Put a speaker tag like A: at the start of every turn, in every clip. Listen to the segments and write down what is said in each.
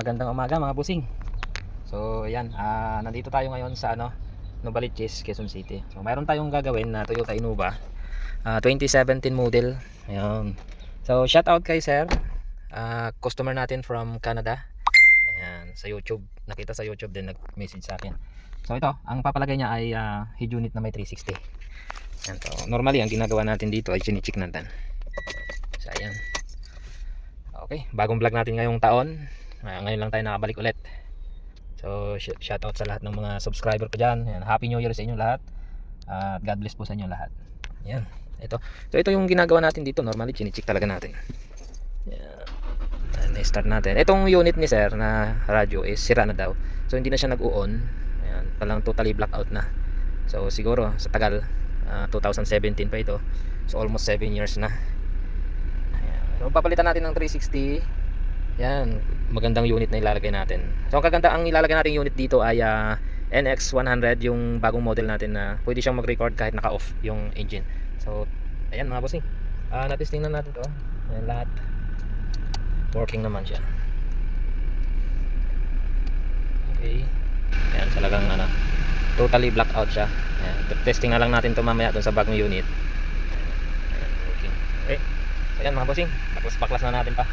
A: magandang umaga mga busing. So ayan, nandito tayo ngayon sa Novaliches, Quezon City. So mayroon tayong gagawin na Toyota Innova 2017 model. Ayan. So shout out kay sir, customer natin from Canada. Ayan, sa YouTube, nakita sa YouTube din nag-message sa akin. So ito, ang papalagay niya ay head unit na may 360. Ayan, so normally ang ginagawa natin dito ay chine-check natin. So ayan. Okay, bagong vlog natin ngayong taon. Ngayon lang tayo nakabalik ulit. So shout out sa lahat ng mga subscriber ko dyan. Ayan, Happy New Year sa inyo lahat. At God bless po sa inyo lahat. Ayan, ito. So ito yung ginagawa natin dito. Normally chine-check talaga natin. Ayan, start natin. Itong unit ni sir na radyo is sira na daw. So hindi na siya nag-on. Ayan, palang totally blackout na. So siguro sa tagal 2017 pa ito. So almost 7 years na. So papalitan natin ng 360. Yan, magandang unit na ilalagay natin. So ang kaganda, ang ilalagay nating unit dito ay NX100, yung bagong model natin na pwede siyang mag-record kahit naka-off yung engine. So ayan mga bossing, natisting na natin to. Ayan, lahat working naman siya. Okay. Ayan, talagang totally blackout siya. Ayan, testing na lang natin to mamaya dun sa bagong unit. Ayan, working. Okay. Ayan mga bossing, baklas na natin pa.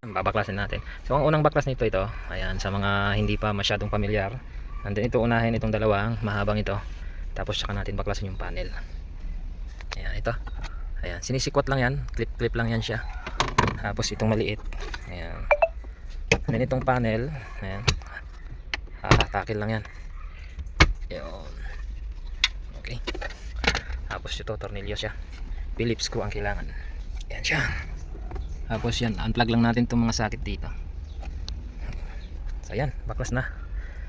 A: Babaklasin natin. So ang unang baklas nito ito, ayan, sa mga hindi pa masyadong pamilyar. Nandun ito, unahin itong dalawang mahabang ito. Tapos saka natin baklasin yung panel. Ayan, ito. Ayan, sinisikwat lang yan, clip lang yan siya. Tapos itong maliit. Ayan. And then itong panel, ayan. Hatakil lang yan. Ayan. Okay. Tapos ito, tornilyo siya. Phillips screw ang kailangan. Yan siya. Tapos yan, unplug lang natin itong mga sakit dito. So yan, baklas na.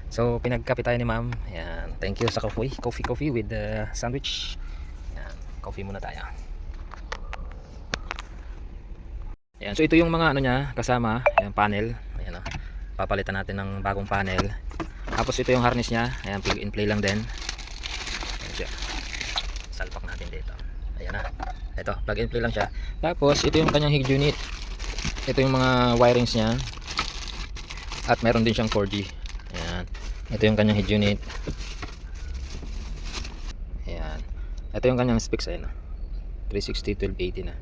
A: So pinagkape tayo ni ma'am. Yan, thank you sa coffee with the sandwich. Yan, coffee muna tayo. Yan, so ito yung mga niya kasama, yung panel. Ayan, papalitan natin ng bagong panel. Tapos ito yung harness niya. Ayan, plug and play lang din. Ayan siya. Salpak natin dito. Ayan na. Ito, plug and play lang siya. Tapos ito yung kanyang head unit. Ito yung mga wirings niya. At meron din siyang 4G. Ayan. Ito yung kanyang head unit. Ayan. Ito yung kanyang specs, ayan, 360 1280 na.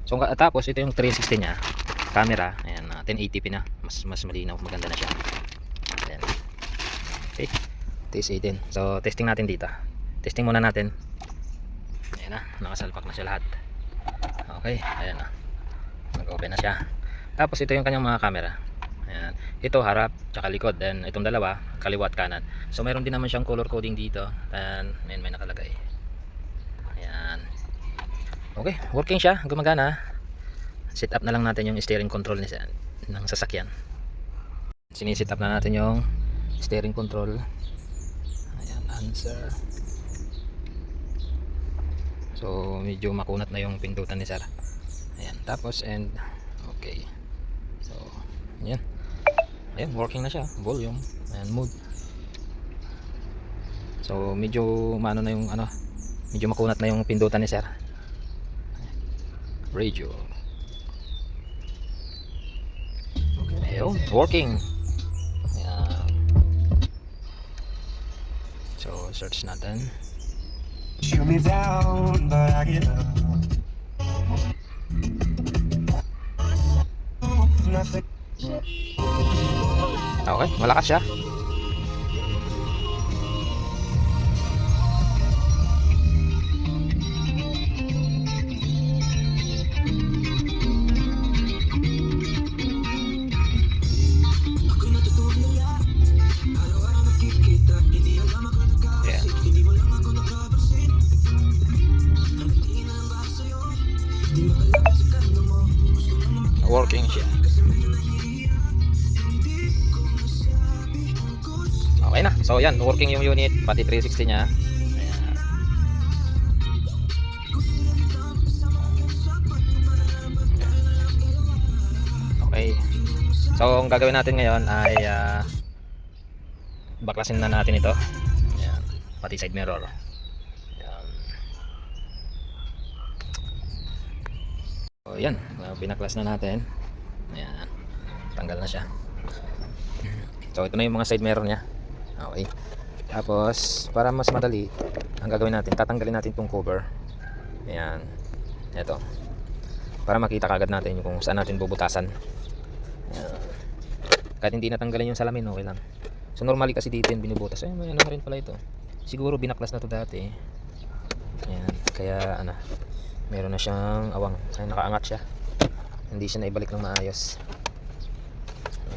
A: So tapos ito yung 360 niya. Camera, ayan, 1080p na. Mas malinaw, maganda na siya. Ayan. Okay. TSA din. So testing natin dito. Testing muna natin. Ayan na, nakasalpak na siya lahat. Okay, ayan na, nag-open na siya. Tapos ito yung kanyang mga camera. Ayan. Ito harap, tsaka likod. Then itong dalawa, kaliwa at kanan. So mayroon din naman siyang color coding dito. And may nakalagay. Ayan. Okay, working siya, gumagana. Set up na lang natin yung steering control ng sasakyan. Siniset up na natin yung steering control. Ayan, answer. So medyo makunat na yung pindutan ni sir. Ayan, tapos okay. So ayan. Ayan, working na siya. Volume and mode. So medyo na yung medyo makunat na yung pindutan ni sir. Radio. Ayan, working. Ayan. So search natin.
B: Shoot me down, but I get up. Nothing.
A: Okay, malakas siya. Working siya. Okay na. So yan, working yung unit, pati 360 niya. Ayan. Okay. So ang gagawin natin ngayon ay baklasin na natin ito. Ayan. Pati side mirror. Ayan. So yan, binaklas na natin. Ayan. tanggal na siya. So ito na yung mga side mirror niya. Okay. Tapos para mas madali, ang gagawin natin, tatanggalin natin itong cover. Ayan. Ito. Para makita kagad natin kung saan natin bubutasan. Ayan. Kahit hindi natanggalin yung salamin, okay lang. So normally kasi dito yung binubutas. Ay, may ano na rin pala ito. Siguro binaklas na to dati. Ayan. Kaya ano, meron na siyang awang. Ay, nakaangat siya. Hindi siya naibalik ng maayos.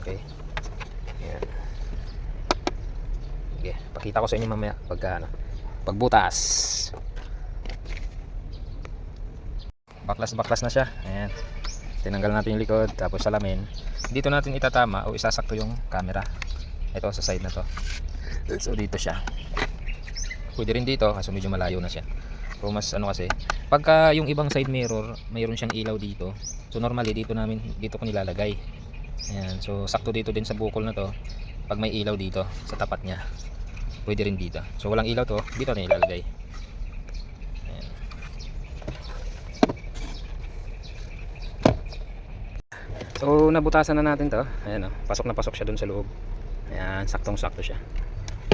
A: Okay. Ayan. Okay, pakita ko sa inyo mamaya pagka ano, pagbutas. Baklas na siya. Ayan. Tinanggal natin yung likod, tapos salamin. Dito natin itatama o isasakto yung camera. Ito sa side na to. So dito siya. Pwede rin dito kasi medyo malayo na siya. So mas ano kasi, pagka yung ibang side mirror, mayroon siyang ilaw dito. So normally dito ko nilalagay. Ayan. So sakto dito din sa bukol na to. Pag may ilaw dito sa tapat niya, pwede rin dito. So walang ilaw to, dito na ilalagay. Ayan. So nabutasan na natin to. Ayan, pasok na pasok siya dun sa loob. Ayan, saktong sakto siya.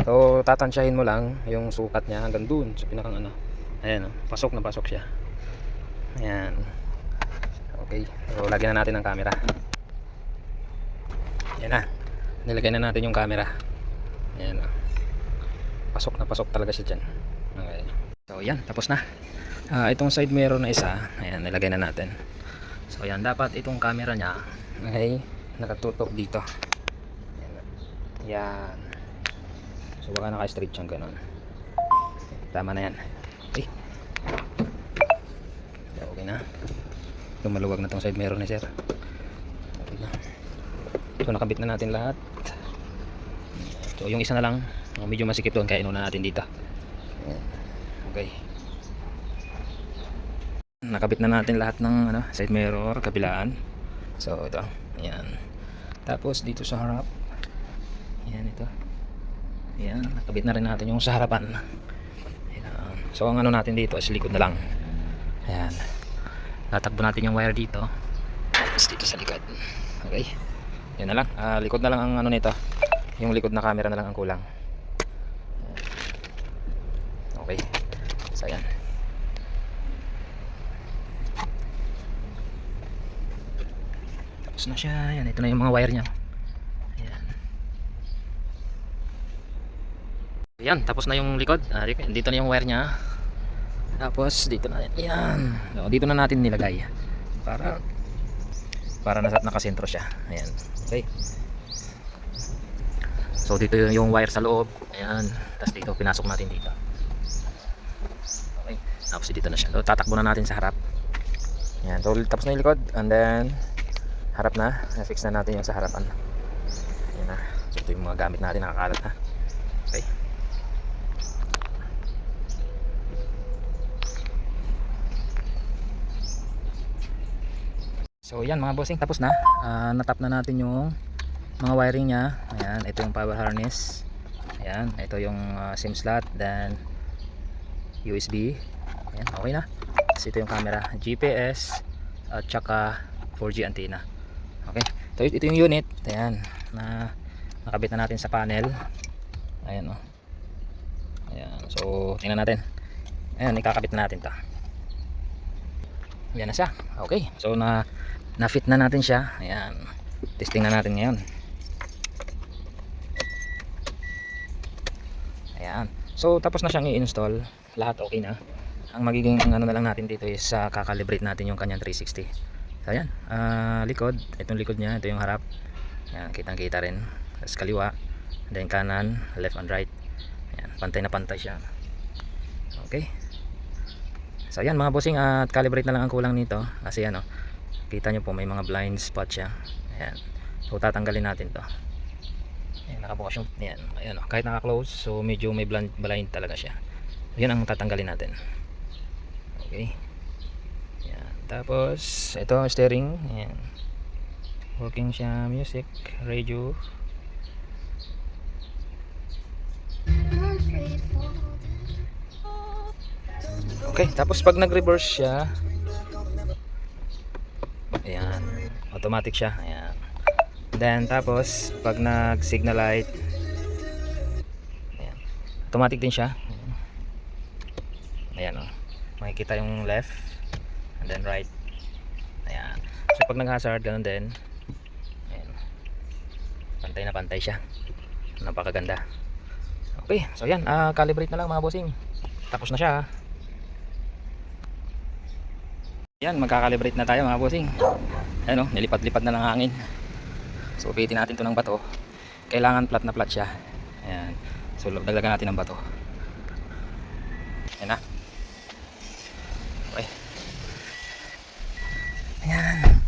A: So tatansyahin mo lang yung sukat niya hanggang dun sa pinakang ano. Ayan, pasok na pasok siya. Ayan. Okay, so lagyan na natin ang camera. Ayan na, nilagay na natin yung camera. Ayan, pasok na pasok talaga siya dyan. Okay. So yan, tapos na. Itong side mirror na isa, ayan, nilagay na natin. So ayan, dapat itong camera nya ay nakatutok dito. Ayan. So baka naka-straight siyang ganun. Tama na yan. Okay. Okay na. Lumaluwag na tong side mirror ni sir. Okay na. So nakabit na natin lahat. So yung isa na lang, medyo masikip doon kaya inuna natin dito. Okay. Nakabit na natin lahat ng ano, side mirror kabilaan. So ito, ayan. Tapos dito sa harap, ayan ito. Ayan, nakabit na rin natin yung sa harapan. Ayan. So ang ano natin dito is likod na lang. Ayan. Tatakbo natin yung wire dito. Tapos dito sa likod. Okay. Yan na lang. Likod na lang ang ano nito. Yung likod na camera na lang ang kulang. Okay. So ayan. Tapos na siya. Ayan, ito na yung mga wire niya. Ayan. Ayan, tapos na yung likod. Dito na yung wire niya. Tapos dito na. Ayan. So, dito na natin nilagay. Para nakasentro siya. Ayan. Okay. So dito yung wire sa loob. Ayan. Tapos dito pinasok natin dito. Okay. Tapos dito na siya. So tatakbo na natin sa harap. Ayan. So tapos na yung likod. And then harap na. Na-fix na natin yung sa harapan. Ayan na. So ito yung mga gamit natin nakakalat na. Okay. So yan mga bossing, tapos na. Natap na natin yung mga wiring nya. Ayan, ito yung power harness. Ayan, ito yung SIM slot, then USB. Ayan, okay na. Tapos ito yung camera, GPS at saka 4G antenna. Okay, so ito yung unit. Ayan, nakabit na natin sa panel. Ayan o. Ayan, so tingnan natin. Ayan, ikakabit na natin to. Ayan na siya. Okay, so na-fit na natin siya. Ayan. Testing na natin ngayon. Ayan. So tapos na siyang i-install. Lahat okay na. Ang magiging ano na lang natin dito is kakalibrate natin yung kanyang 360. So ayan. Likod. Itong likod niya. Ito yung harap. Ayan. Kitang-kita rin. Tapos kaliwa. Then kanan. Left and right. Ayan. Pantay na pantay siya. Okay. So ayan mga bossing. At calibrate na lang ang kulang nito. Kasi ano. Kita nyo po may mga blind spot siya. Ayan. So tatanggalin natin to. Ayan, nakabukas yung ayan. Ayan, kahit naka-close, so medyo may blind talaga siya. Yan ang tatanggalin natin. Okay. Ayan. Tapos ito steering. Ayan. Working siya, music, radio. Okay, tapos pag nag-reverse siya, ayan, automatic siya. Ayan. then tapos pag nag signal light, ayan, automatic din siya. Ayan o, makikita yung left and then right. Ayan, so pag nag hazard ganun din. Ayan, pantay na pantay siya, napakaganda. Okay, so yan, calibrate na lang mga bossing, tapos na siya. Yan, magkakalibrate na tayo mga bossing. Ayan o, nilipat-lipat na ng hangin. So upitin natin to ng bato. Kailangan flat na flat siya. Ayan, so dagdagan natin ng bato. Ayan na. Okay. Ayan,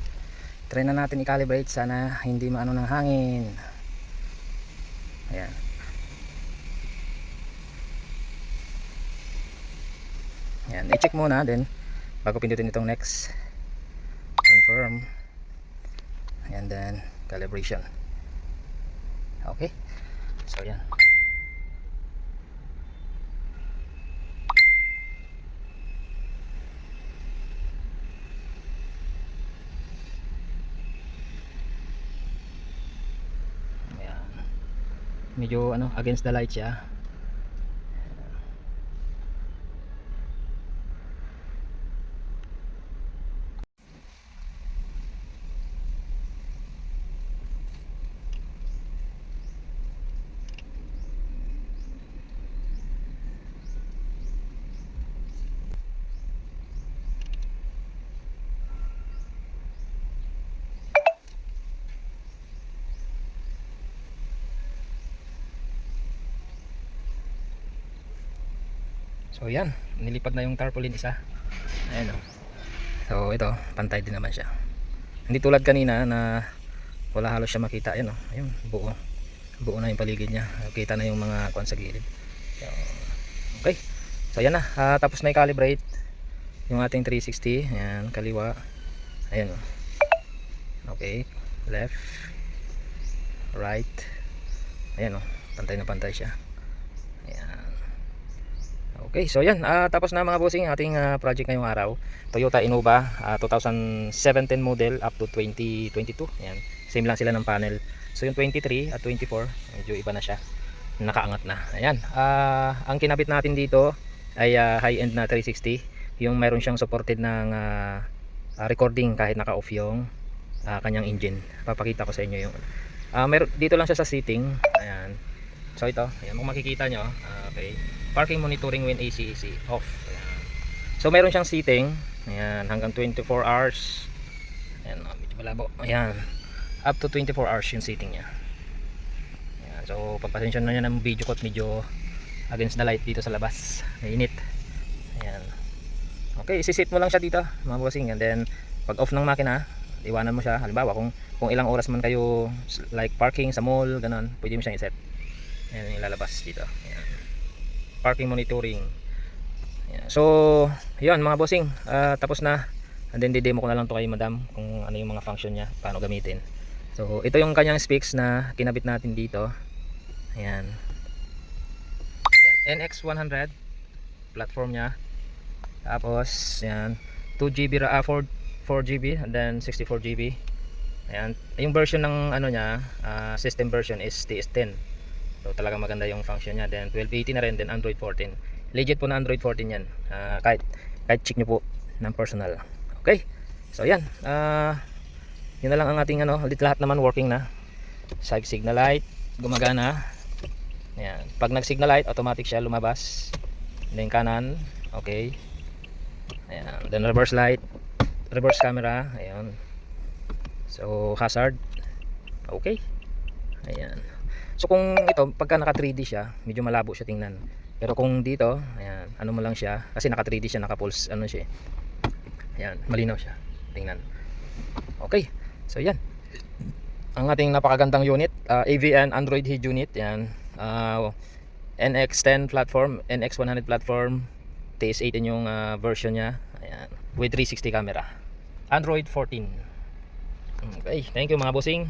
A: try na natin i-calibrate, sana hindi maano ng hangin. Ayan. Ayan, i-check muna din bago pindutin itong next, confirm, and then calibration. Okay, so yan. Ayan, medyo ano, against the light siya. So yan, nilipad na yung tarpaulin isa. Ayan o. So ito, pantay din naman siya. Hindi tulad kanina na wala halos siya makita. Ayan o, ayun, buo. Buo na yung paligid niya. Kita na yung mga kuwan sa gilid. So, okay. So yan na, tapos na i-calibrate yung ating 360. Ayan, kaliwa. Ayan o. Okay, left, right. Ayan o, pantay na pantay siya. Ayan. Okay, so yan, tapos na mga bossing ating project ngayong araw. Toyota Innova 2017 model up to 2022. Ayan, same lang sila ng panel. So yung 23 at 24 medyo iba na siya, nakaangat na. Ayan, ang kinabit natin dito ay high-end na 360. Yung mayroon siyang supported ng recording kahit naka-off yung kanyang engine. Papakita ko sa inyo yung dito lang siya sa seating. Ayan, so ito, ayan, kung makikita nyo, okay, parking monitoring when AC off. Ayan. So meron siyang seating, ayan, hanggang 24 hours. Ayan, medyo malabo. Ayan, up to 24 hours yung seating niya. Ayan, so pagpasensya na niya ng video ko, medyo against the light dito sa labas, mainit. Ayan. Okay, isisit mo lang siya dito mga bossing, and then pag off ng makina, iwanan mo siya. Halimbawa kung ilang oras man kayo like parking sa mall, ganun, pwede mo siyang iset. Ayan, ilalabas dito. Ayan, parking monitoring. Ayan. So yun mga bossing, tapos na, and then didemo ko na lang to kay madam kung ano yung mga function niya, paano gamitin. So ito yung kanyang specs na kinabit natin dito. Ayan, ayan, NX100 platform niya. Tapos ayan, 2GB 4GB and then 64GB. Ayan, yung version ng ano niya, system version is TS10. So talagang maganda yung function niya. Then 1280 na rin, then Android 14. Legit po na Android 14 yan. Kahit check nyo po ng personal. Okay, so yan, yun na lang ang ating ano, lahat naman working na. Side signal light gumagana. Ayan, pag nag signal light automatic siya lumabas. Then kanan, okay. Ayan, then reverse light, reverse camera. Ayan, so hazard, okay. Ayan, so kung ito pagka naka 3D siya, medyo malabo siya tingnan. Pero kung dito, ayan, ano mo lang siya, kasi naka 3D siya, naka pulse ano siya. Ayan, malinaw siya tingnan. Okay, so yan ang ating napakagandang unit, AVN Android Head unit. Yan, NX10 platform, NX100 platform, TS18 yung version niya. Ayan, with 360 camera, Android 14. Okay, thank you mga bossing.